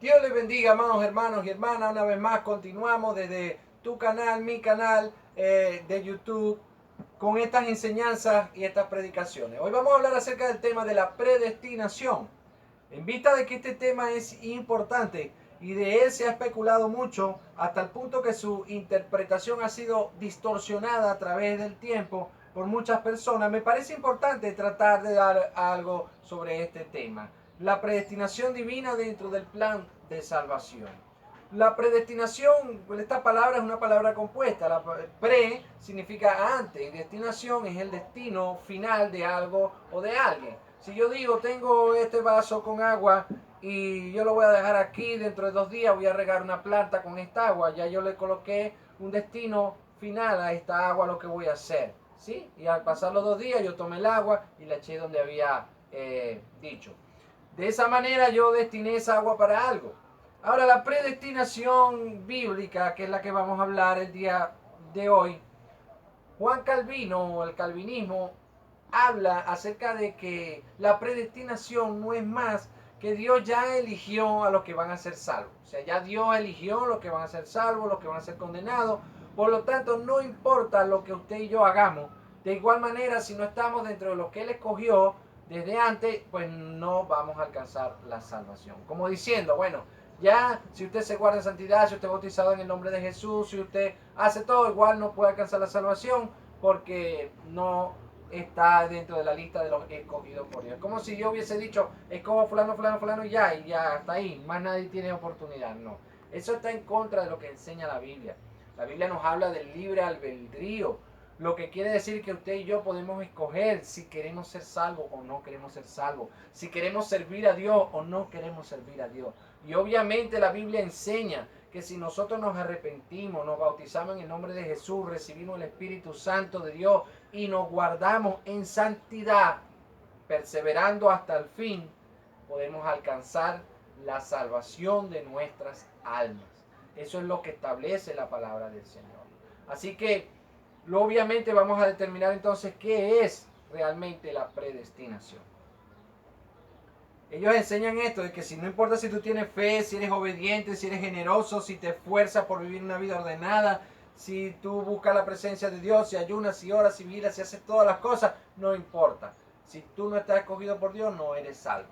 Dios les bendiga, amados hermanos y hermanas. Una vez más continuamos desde tu canal, mi canal de YouTube, con estas enseñanzas y estas predicaciones. Hoy vamos a hablar acerca del tema de la predestinación. En vista de que este tema es importante y de él se ha especulado mucho hasta el punto que su interpretación ha sido distorsionada a través del tiempo por muchas personas, me parece importante tratar de dar algo sobre este tema. La predestinación divina dentro del plan de salvación. La predestinación, esta palabra es una palabra compuesta. La pre significa antes y destinación es el destino final de algo o de alguien. Si yo digo, tengo este vaso con agua y yo lo voy a dejar aquí, dentro de 2 días voy a regar una planta con esta agua, ya yo le coloqué un destino final a esta agua, lo que voy a hacer. ¿Sí? Y al pasar los 2 días yo tomé el agua y la eché donde había dicho. De esa manera yo destiné esa agua para algo. Ahora, la predestinación bíblica, que es la que vamos a hablar el día de hoy, Juan Calvino, o el calvinismo, habla acerca de que la predestinación no es más que Dios ya eligió a los que van a ser salvos. O sea, ya Dios eligió a los que van a ser salvos, los que van a ser condenados. Por lo tanto, no importa lo que usted y yo hagamos. De igual manera, si no estamos dentro de lo que Él escogió desde antes, pues no vamos a alcanzar la salvación. Como diciendo, bueno, ya si usted se guarda en santidad, si usted es bautizado en el nombre de Jesús, si usted hace todo, igual no puede alcanzar la salvación porque no está dentro de la lista de los escogidos por Dios. Como si yo hubiese dicho, escojo fulano, fulano, fulano y ya está ahí, más nadie tiene oportunidad. No, eso está en contra de lo que enseña la Biblia. La Biblia nos habla del libre albedrío, lo que quiere decir que usted y yo podemos escoger si queremos ser salvos o no queremos ser salvos, si queremos servir a Dios o no queremos servir a Dios. Y obviamente la Biblia enseña que si nosotros nos arrepentimos, nos bautizamos en el nombre de Jesús, recibimos el Espíritu Santo de Dios y nos guardamos en santidad, perseverando hasta el fin, podemos alcanzar la salvación de nuestras almas. Eso es lo que establece la palabra del Señor. Así que, obviamente vamos a determinar entonces qué es realmente la predestinación. Ellos enseñan esto, de que si no importa si tú tienes fe, si eres obediente, si eres generoso, si te esfuerzas por vivir una vida ordenada, si tú buscas la presencia de Dios, si ayunas, si oras, si viras, si haces todas las cosas, no importa. Si tú no estás escogido por Dios, no eres salvo.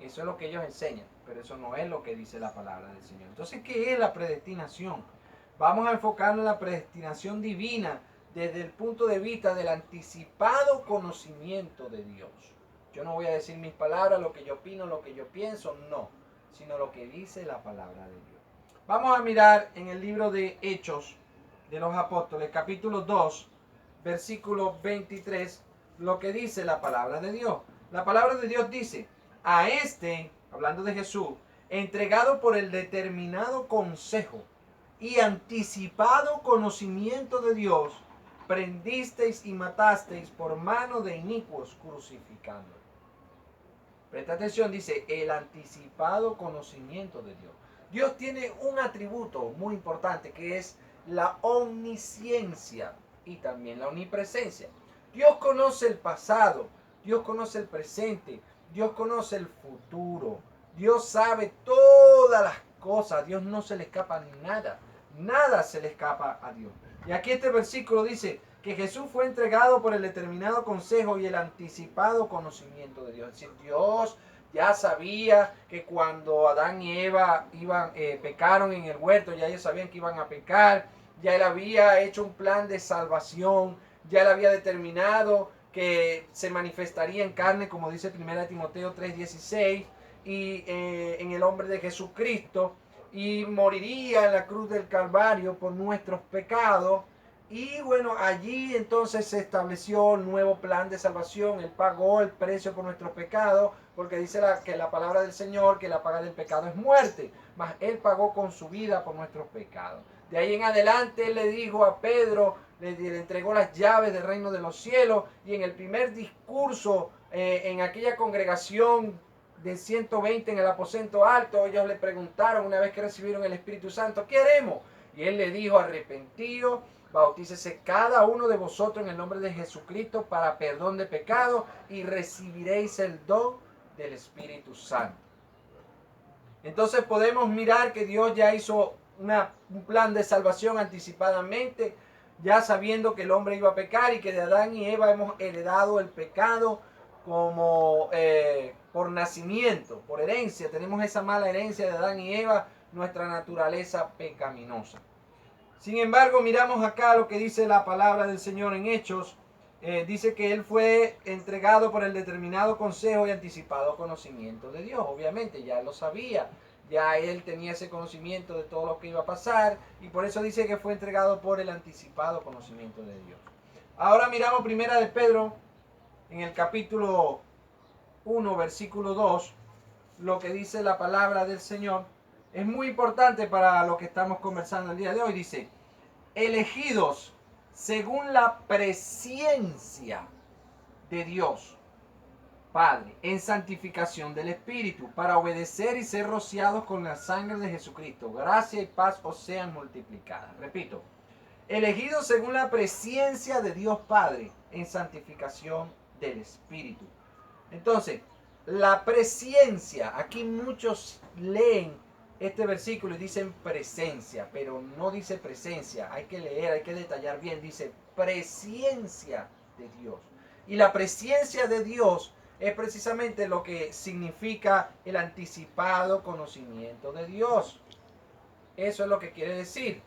Eso es lo que ellos enseñan, pero eso no es lo que dice la palabra del Señor. Entonces, ¿qué es la predestinación? Vamos a enfocarnos en la predestinación divina desde el punto de vista del anticipado conocimiento de Dios. Yo no voy a decir mis palabras, lo que yo opino, lo que yo pienso, no, sino lo que dice la palabra de Dios. Vamos a mirar en el libro de Hechos de los Apóstoles, capítulo 2, versículo 23, lo que dice la palabra de Dios. La palabra de Dios dice, a este, hablando de Jesús, entregado por el determinado consejo y anticipado conocimiento de Dios, prendisteis y matasteis por mano de inicuos crucificando. Presta atención, dice, el anticipado conocimiento de Dios. Dios tiene un atributo muy importante que es la omnisciencia y también la omnipresencia. Dios conoce el pasado, Dios conoce el presente, Dios conoce el futuro. Dios sabe todas las cosas, a Dios no se le escapa nada, nada se le escapa a Dios. Y aquí este versículo dice que Jesús fue entregado por el determinado consejo y el anticipado conocimiento de Dios. Es decir, Dios ya sabía que cuando Adán y Eva pecaron en el huerto, ya ellos sabían que iban a pecar, ya Él había hecho un plan de salvación, ya Él había determinado que se manifestaría en carne, como dice 1 Timoteo 3:16, y en el hombre de Jesucristo, y moriría en la cruz del Calvario por nuestros pecados. Y bueno, allí entonces se estableció el nuevo plan de salvación. Él pagó el precio por nuestros pecados, porque dice que la palabra del Señor, que la paga del pecado es muerte, mas Él pagó con su vida por nuestros pecados. De ahí en adelante Él le dijo a Pedro, le entregó las llaves del reino de los cielos, y en el primer discurso en aquella congregación de 120 en el aposento alto, ellos le preguntaron una vez que recibieron el Espíritu Santo, ¿qué haremos? Y Él le dijo, arrepentidos, bautícese cada uno de vosotros en el nombre de Jesucristo para perdón de pecado y recibiréis el don del Espíritu Santo. Entonces podemos mirar que Dios ya hizo un plan de salvación anticipadamente, ya sabiendo que el hombre iba a pecar y que de Adán y Eva hemos heredado el pecado como por nacimiento, por herencia. Tenemos esa mala herencia de Adán y Eva, nuestra naturaleza pecaminosa. Sin embargo, miramos acá lo que dice la palabra del Señor en Hechos. Dice que Él fue entregado por el determinado consejo y anticipado conocimiento de Dios. Obviamente, ya lo sabía. Ya Él tenía ese conocimiento de todo lo que iba a pasar. Y por eso dice que fue entregado por el anticipado conocimiento de Dios. Ahora miramos primera de Pedro, en el capítulo 1, versículo 2, lo que dice la palabra del Señor. Es muy importante para lo que estamos conversando el día de hoy. Dice, elegidos según la presciencia de Dios Padre, en santificación del Espíritu, para obedecer y ser rociados con la sangre de Jesucristo. Gracia y paz os sean multiplicadas. Repito, elegidos según la presciencia de Dios Padre, en santificación del Espíritu. Entonces, la presciencia, aquí muchos leen este versículo y dicen presencia, pero no dice presencia, hay que leer, hay que detallar bien, dice presciencia de Dios. Y la presciencia de Dios es precisamente lo que significa el anticipado conocimiento de Dios. Eso es lo que quiere decir.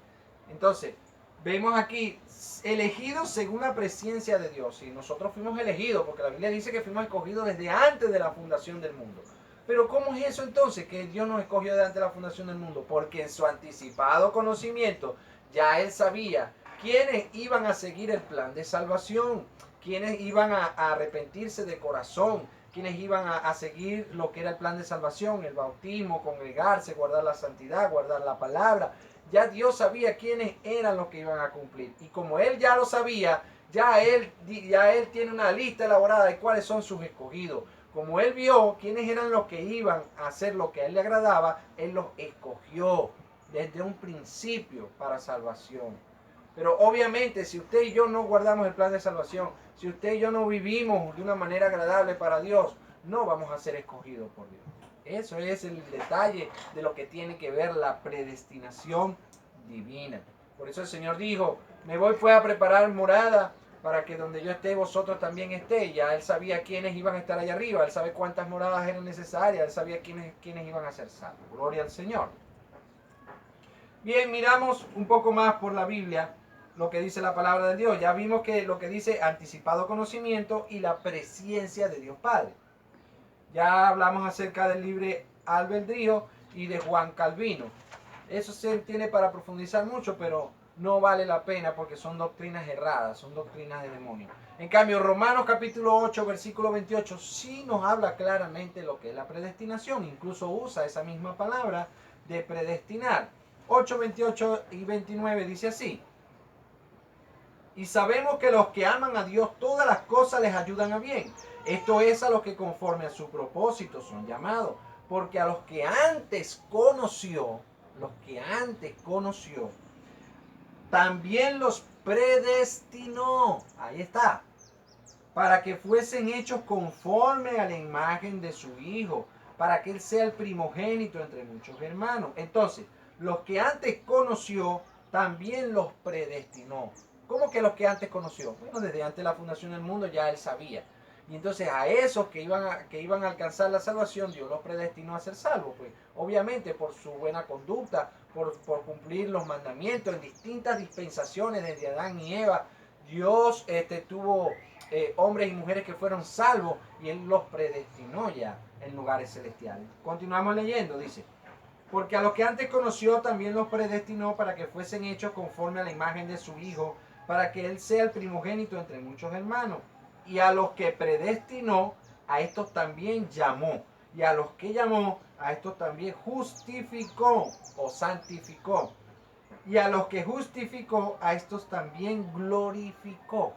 Entonces, vemos aquí, elegidos según la presciencia de Dios. Y nosotros fuimos elegidos, porque la Biblia dice que fuimos escogidos desde antes de la fundación del mundo. Pero ¿cómo es eso entonces, que Dios nos escogió desde antes de la fundación del mundo? Porque en su anticipado conocimiento ya Él sabía quiénes iban a seguir el plan de salvación, quiénes iban a arrepentirse de corazón, quienes iban a seguir lo que era el plan de salvación, el bautismo, congregarse, guardar la santidad, guardar la palabra. Ya Dios sabía quiénes eran los que iban a cumplir. Y como Él ya lo sabía, ya Él tiene una lista elaborada de cuáles son sus escogidos. Como Él vio quiénes eran los que iban a hacer lo que a Él le agradaba, Él los escogió desde un principio para salvación. Pero obviamente si usted y yo no guardamos el plan de salvación, si usted y yo no vivimos de una manera agradable para Dios, no vamos a ser escogidos por Dios. Eso es el detalle de lo que tiene que ver la predestinación divina. Por eso el Señor dijo, me voy pues a preparar morada para que donde yo esté vosotros también esté. Ya Él sabía quiénes iban a estar allá arriba, Él sabe cuántas moradas eran necesarias, Él sabía quiénes iban a ser salvos. Gloria al Señor. Bien, miramos un poco más por la Biblia lo que dice la palabra de Dios. Ya vimos que lo que dice anticipado conocimiento y la presciencia de Dios Padre. Ya hablamos acerca del libre albedrío y de Juan Calvino. Eso se tiene para profundizar mucho, pero no vale la pena porque son doctrinas erradas, son doctrinas de demonios. En cambio, Romanos capítulo 8, versículo 28, sí nos habla claramente lo que es la predestinación. Incluso usa esa misma palabra de predestinar. 8, 28 y 29 dice así. Y sabemos que los que aman a Dios, todas las cosas les ayudan a bien. Esto es a los que conforme a su propósito son llamados. Porque a los que antes conoció, también los predestinó. Ahí está. Para que fuesen hechos conforme a la imagen de su Hijo. Para que Él sea el primogénito entre muchos hermanos. Entonces, los que antes conoció, también los predestinó. ¿Cómo que los que antes conoció? Bueno, desde antes de la fundación del mundo ya Él sabía. Y entonces a esos que iban a alcanzar la salvación, Dios los predestinó a ser salvos. Pues obviamente por su buena conducta, por cumplir los mandamientos en distintas dispensaciones desde Adán y Eva, Dios tuvo hombres y mujeres que fueron salvos y Él los predestinó ya en lugares celestiales. Continuamos leyendo, dice. Porque a los que antes conoció también los predestinó para que fuesen hechos conforme a la imagen de su Hijo, para que Él sea el primogénito entre muchos hermanos. Y a los que predestinó, a estos también llamó. Y a los que llamó, a estos también justificó o santificó. Y a los que justificó, a estos también glorificó.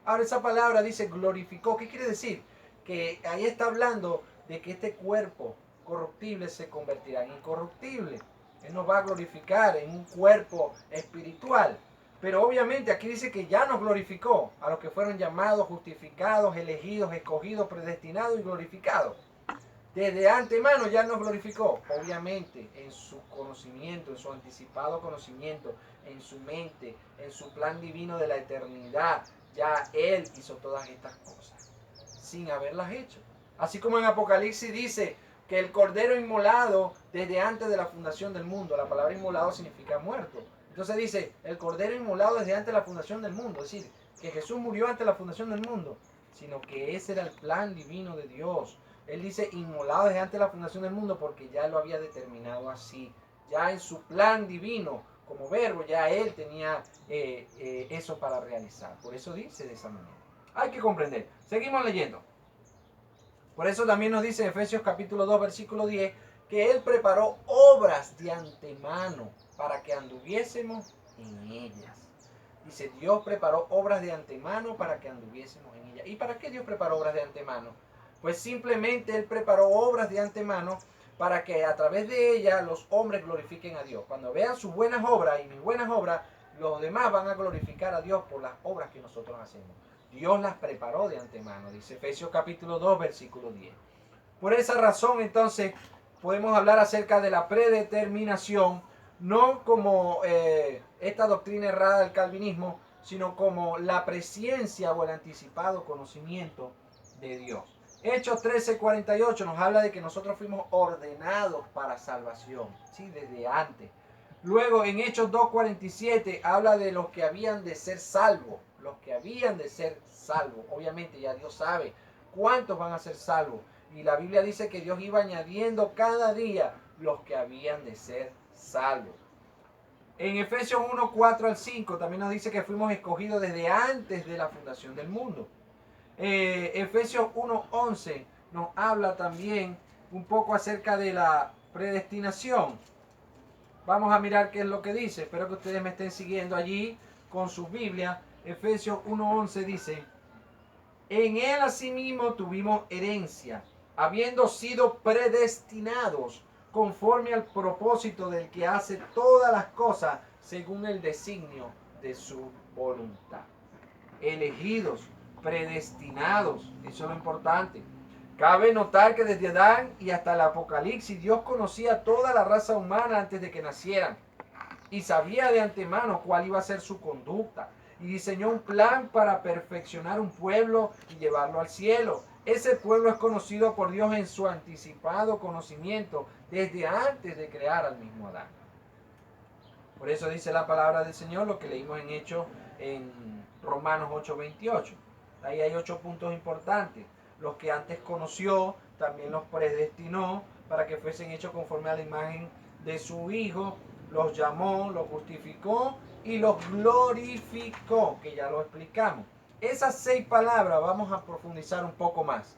Ahora esa palabra dice glorificó. ¿Qué quiere decir? Que ahí está hablando de que este cuerpo corruptible se convertirá en incorruptible. Él nos va a glorificar en un cuerpo espiritual. Pero obviamente aquí dice que ya nos glorificó a los que fueron llamados, justificados, elegidos, escogidos, predestinados y glorificados. desde antemano ya nos glorificó. Obviamente, en su conocimiento, en su anticipado conocimiento, en su mente, en su plan divino de la eternidad, ya Él hizo todas estas cosas, sin haberlas hecho. Así como en Apocalipsis dice que el Cordero inmolado desde antes de la fundación del mundo, la palabra inmolado significa muerto. Entonces dice, el Cordero inmolado desde antes de la fundación del mundo, es decir, que Jesús murió antes de la fundación del mundo, sino que ese era el plan divino de Dios. Él dice inmolado desde antes de la fundación del mundo porque ya lo había determinado así. Ya en su plan divino, como verbo, ya Él tenía eso para realizar. Por eso dice de esa manera. Hay que comprender. Seguimos leyendo. Por eso también nos dice Efesios capítulo 2, versículo 10, que Él preparó obras de antemano para que anduviésemos en ellas. Dice, Dios preparó obras de antemano para que anduviésemos en ellas. ¿Y para qué Dios preparó obras de antemano? Pues simplemente Él preparó obras de antemano para que a través de ellas los hombres glorifiquen a Dios. Cuando vean sus buenas obras y mis buenas obras, los demás van a glorificar a Dios por las obras que nosotros hacemos. Dios las preparó de antemano, dice Efesios capítulo 2, versículo 10. Por esa razón, entonces, podemos hablar acerca de la predeterminación, no como esta doctrina errada del calvinismo, sino como la presciencia o el anticipado conocimiento de Dios. Hechos 13:48 nos habla de que nosotros fuimos ordenados para salvación, ¿sí? Desde antes. Luego en Hechos 2:47 habla de los que habían de ser salvos, los que habían de ser salvos. Obviamente ya Dios sabe cuántos van a ser salvos. Y la Biblia dice que Dios iba añadiendo cada día los que habían de ser salvos. En Efesios 1:4 al 5 también nos dice que fuimos escogidos desde antes de la fundación del mundo. Efesios 1:11 nos habla también un poco acerca de la predestinación. Vamos a mirar qué es lo que dice. Espero que ustedes me estén siguiendo allí con sus Biblias. Efesios 1:11 dice, en Él asimismo tuvimos herencia, habiendo sido predestinados conforme al propósito del que hace todas las cosas según el designio de su voluntad. Elegidos, predestinados, eso es lo importante. Cabe notar que desde Adán y hasta el Apocalipsis Dios conocía a toda la raza humana antes de que nacieran y sabía de antemano cuál iba a ser su conducta y diseñó un plan para perfeccionar un pueblo y llevarlo al cielo. Ese pueblo es conocido por Dios en su anticipado conocimiento desde antes de crear al mismo Adán. Por eso dice la palabra del Señor, lo que leímos en Hechos en Romanos 8:28. Ahí hay 8 puntos importantes. Los que antes conoció, también los predestinó para que fuesen hechos conforme a la imagen de su Hijo. Los llamó, los justificó y los glorificó, que ya lo explicamos. Esas 6 palabras vamos a profundizar un poco más.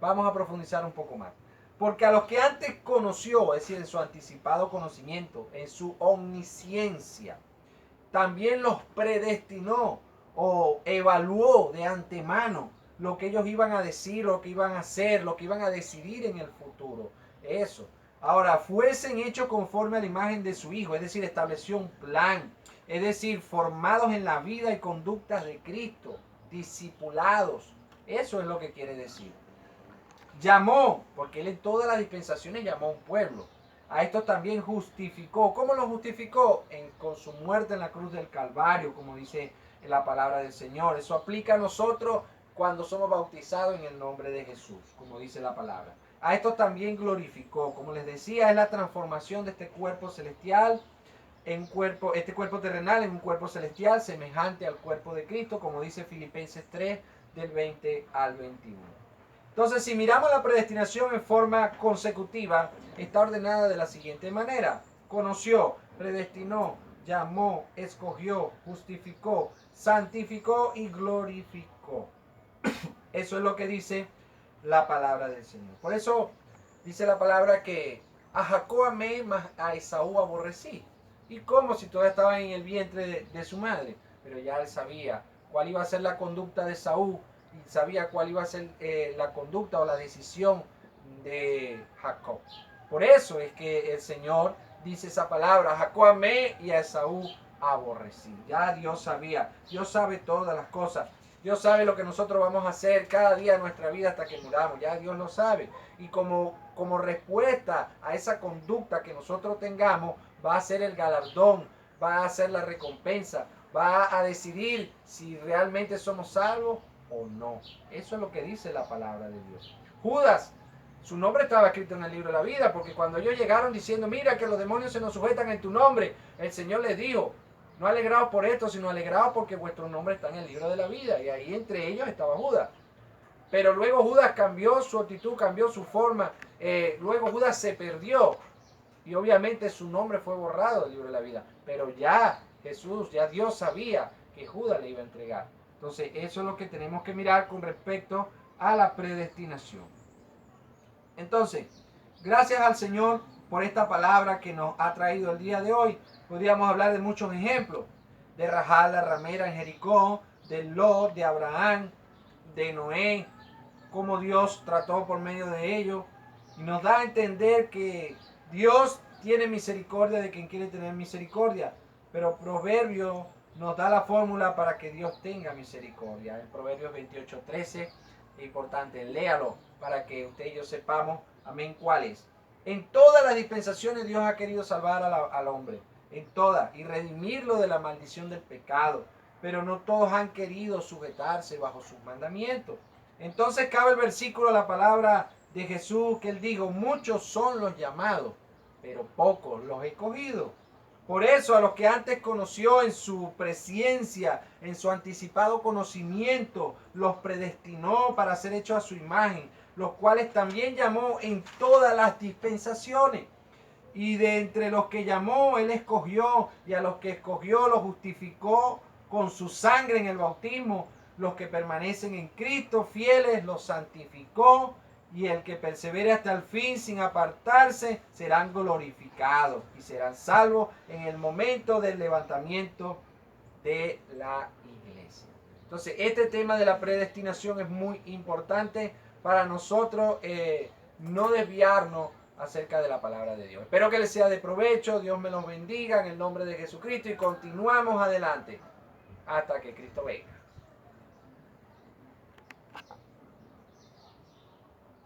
Vamos a profundizar un poco más. Porque a los que antes conoció, es decir, en su anticipado conocimiento, en su omnisciencia, también los predestinó o evaluó de antemano lo que ellos iban a decir, lo que iban a hacer, lo que iban a decidir en el futuro. Eso. Ahora, fuesen hechos conforme a la imagen de su Hijo, es decir, estableció un plan, es decir, formados en la vida y conductas de Cristo, discipulados. Eso es lo que quiere decir. Llamó, porque Él en todas las dispensaciones llamó a un pueblo. A estos también justificó. ¿Cómo lo justificó? Con su muerte en la cruz del Calvario, como dice en la palabra del Señor. Eso aplica a nosotros cuando somos bautizados en el nombre de Jesús, como dice la palabra. A estos también glorificó. Como les decía, es la transformación de este cuerpo celestial en este cuerpo terrenal en un cuerpo celestial semejante al cuerpo de Cristo, como dice Filipenses 3, del 20 al 21. Entonces, si miramos la predestinación en forma consecutiva, está ordenada de la siguiente manera. Conoció, predestinó, llamó, escogió, justificó, santificó y glorificó. Eso es lo que dice la palabra del Señor. Por eso dice la palabra que a Jacob amé, mas a Esaú aborrecí. ¿Y cómo? Si todavía estaba en el vientre de su madre. Pero ya él sabía cuál iba a ser la conducta de Esaú y sabía cuál iba a ser la conducta o la decisión de Jacob. Por eso es que el Señor dice esa palabra, a Jacob amé y a Esaú aborrecí. Ya Dios sabía, Dios sabe todas las cosas. Dios sabe lo que nosotros vamos a hacer cada día de nuestra vida hasta que muramos. Ya Dios lo sabe. Y como respuesta a esa conducta que nosotros tengamos, va a ser el galardón, va a ser la recompensa, va a decidir si realmente somos salvos o no. Eso es lo que dice la palabra de Dios. Judas, su nombre estaba escrito en el libro de la vida, porque cuando ellos llegaron diciendo, mira que los demonios se nos sujetan en tu nombre, el Señor les dijo, no alegraos por esto, sino alegraos porque vuestro nombre está en el libro de la vida. Y ahí entre ellos estaba Judas. Pero luego Judas cambió su actitud, cambió su forma. Luego Judas se perdió. Y obviamente su nombre fue borrado del libro de la vida. Pero ya Jesús, ya Dios sabía que Judas le iba a entregar. Entonces eso es lo que tenemos que mirar con respecto a la predestinación. Entonces, gracias al Señor por esta palabra que nos ha traído el día de hoy. Podríamos hablar de muchos ejemplos. De Rahab la ramera en Jericó, de Lot, de Abraham, de Noé, cómo Dios trató por medio de ellos. Y nos da a entender que Dios tiene misericordia de quien quiere tener misericordia. Pero Proverbio nos da la fórmula para que Dios tenga misericordia. En Proverbios 28:13, es importante, léalo para que usted y yo sepamos, amén, cuál es. En todas las dispensaciones Dios ha querido salvar al hombre, en todas, y redimirlo de la maldición del pecado. Pero no todos han querido sujetarse bajo sus mandamientos. Entonces cabe el versículo, la palabra de Jesús, que él dijo, muchos son los llamados, pero pocos los escogidos. Por eso a los que antes conoció en su presencia, en su anticipado conocimiento, los predestinó para ser hechos a su imagen, los cuales también llamó en todas las dispensaciones. Y de entre los que llamó, él escogió, y a los que escogió los justificó con su sangre en el bautismo. Los que permanecen en Cristo, fieles, los santificó. Y el que persevere hasta el fin sin apartarse, serán glorificados y serán salvos en el momento del levantamiento de la iglesia. Entonces, este tema de la predestinación es muy importante para nosotros no desviarnos acerca de la palabra de Dios. Espero que les sea de provecho. Dios me los bendiga en el nombre de Jesucristo y continuamos adelante hasta que Cristo venga.